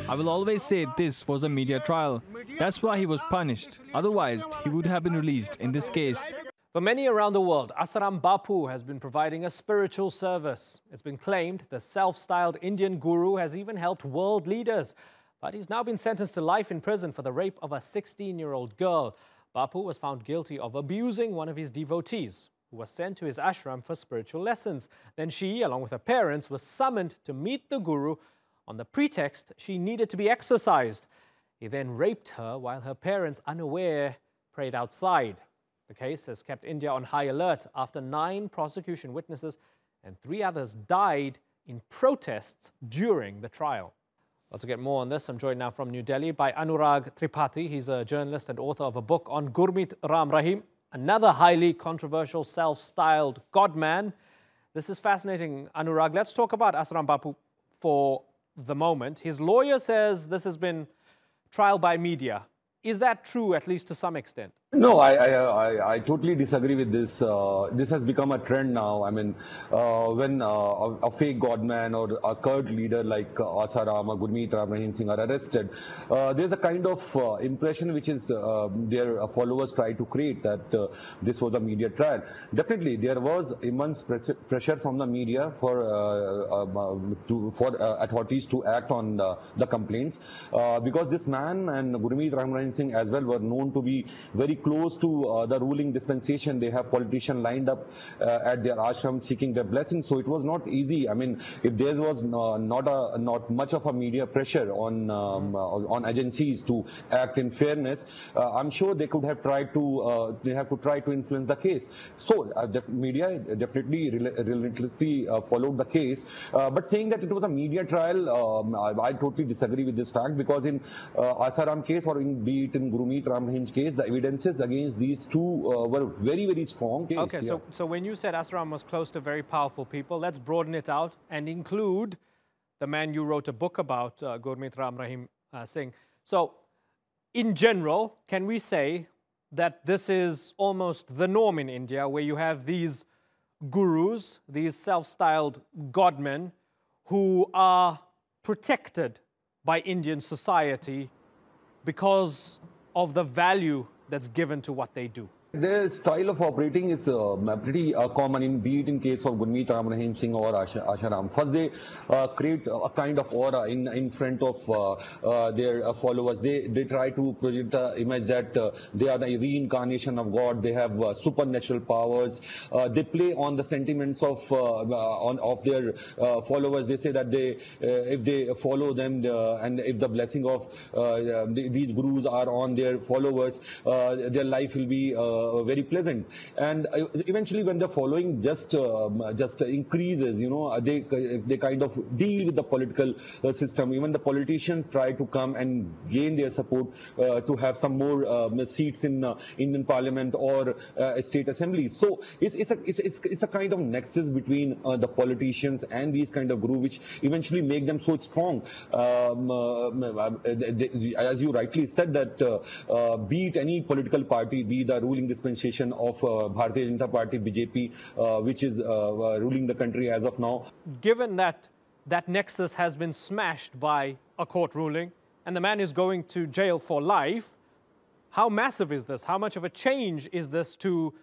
I will always say this was a media trial. That's why he was punished. Otherwise, he would have been released in this case. For many around the world, Asaram Bapu has been providing a spiritual service. It's been claimed the self-styled Indian guru has even helped world leaders. But he's now been sentenced to life in prison for the rape of a 16-year-old girl. Bapu was found guilty of abusing one of his devotees, who was sent to his ashram for spiritual lessons. Then she, along with her parents, was summoned to meet the guru on the pretext she needed to be exorcised. He then raped her while her parents, unaware, prayed outside. The case has kept India on high alert after 9 prosecution witnesses and 3 others died in protests during the trial. Well, to get more on this, I'm joined now from New Delhi by Anurag Tripathi. He's a journalist and author of a book on Gurmeet Ram Rahim, another highly controversial self-styled godman. This is fascinating, Anurag. Let's talk about Asaram Bapu for the moment. His lawyer says this has been trial by media. Is that true, at least to some extent? No, I totally disagree with this. This has become a trend now. I mean, when a fake godman or a cult leader like Asaram or Gurmeet Ram Rahim Singh are arrested, there's a kind of impression which is their followers try to create that this was a media trial. Definitely, there was immense pressure from the media for authorities to act on the complaints because this man and Gurmeet Ram Rahim Singh as well were known to be very close to the ruling dispensation. They have politicians lined up at their ashram seeking their blessings. So it was not easy. I mean, if there was not much of a media pressure on agencies to act in fairness, I'm sure they could have tried to try to influence the case. So media definitely relentlessly followed the case. But saying that it was a media trial, I totally disagree with this fact, because in Asaram case or be it in Gurmeet Ram Rahim's case, the evidences against these two were very, very strong. Okay, so when you said Asaram was close to very powerful people, let's broaden it out and include the man you wrote a book about, Gurmeet Ram Rahim Singh. So, in general, can we say that this is almost the norm in India, where you have these gurus, these self-styled godmen, who are protected by Indian society because of the value that's given to what they do? Their style of operating is pretty common, be it in case of Gurmeet Ram Rahim Singh or Asaram. First, they create a kind of aura in front of their followers. They try to project the image that they are the reincarnation of God. They have supernatural powers. They play on the sentiments of their followers. They say that if they follow them and if the blessing of these gurus are on their followers, their life will be very pleasant. And eventually, when the following just increases, you know, they kind of deal with the political system. Even the politicians try to come and gain their support to have some more seats in Indian Parliament or state assemblies. So it's a kind of nexus between the politicians and these kind of gurus, which eventually make them so strong. As you rightly said, that be it any political party, be the ruling dispensation of Bharatiya Janata Party, BJP, which is ruling the country as of now. Given that that nexus has been smashed by a court ruling and the man is going to jail for life, how massive is this? How much of a change is this to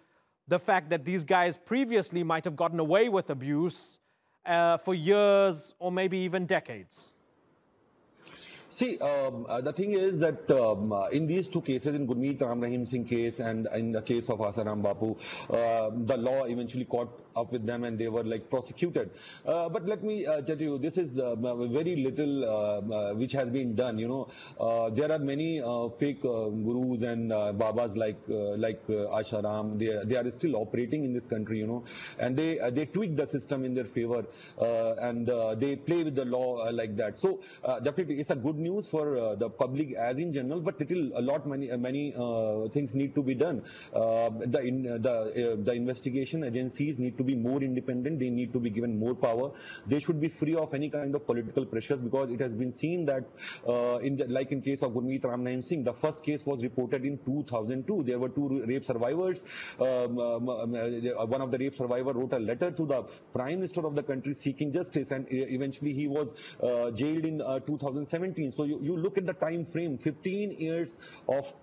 the fact that these guys previously might have gotten away with abuse for years or maybe even decades? See, the thing is that in these two cases, in Gurmeet Ram Rahim Singh case and in the case of Asaram Bapu, the law eventually caught up with them and they were like prosecuted. But let me tell you, this is very little which has been done. You know, there are many fake gurus and babas like Asaram. They are still operating in this country. You know, and they tweak the system in their favor and they play with the law like that. So definitely, it's a good news for the public as in general, but many things need to be done. The investigation agencies need to be be more independent. They need to be given more power. They should be free of any kind of political pressures, because it has been seen that like in case of Gurmeet Ramnayan Singh, the first case was reported in 2002. There were two rape survivors. One of the rape survivors wrote a letter to the Prime Minister of the country seeking justice, and eventually he was jailed in 2017. So you look at the time frame, 15 years of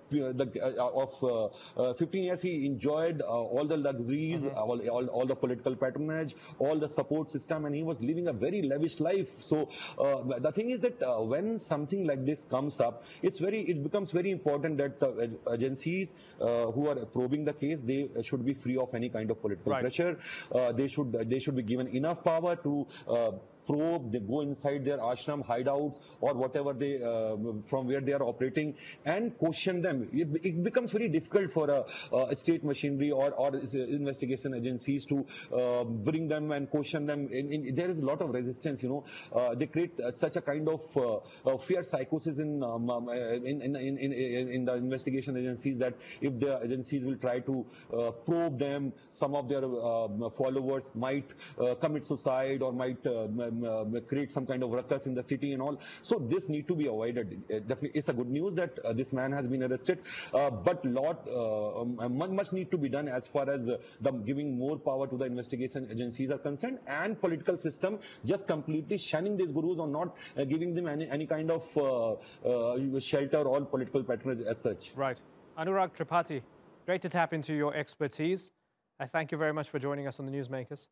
15 years he enjoyed all the luxuries, all the political patronage, all the support system, and he was living a very lavish life. So the thing is that when something like this comes up, it becomes very important that agencies who are probing the case, they should be free of any kind of political pressure. They should be given enough power to probe, they go inside their ashram hideouts or whatever they from where they are operating, and question them. It becomes very difficult for a state machinery or investigation agencies to bring them and question them. There is a lot of resistance, you know. They create such a kind of fear psychosis in the investigation agencies, that if the agencies will try to probe them, some of their followers might commit suicide or might create some kind of ruckus in the city and all. So this need to be avoided. Definitely, it's a good news that this man has been arrested, but much need to be done as far as giving more power to the investigation agencies are concerned, and political system just completely shunning these gurus or not giving them any kind of shelter or political patronage as such. Right. Anurag Tripathi, great to tap into your expertise. I thank you very much for joining us on the Newsmakers.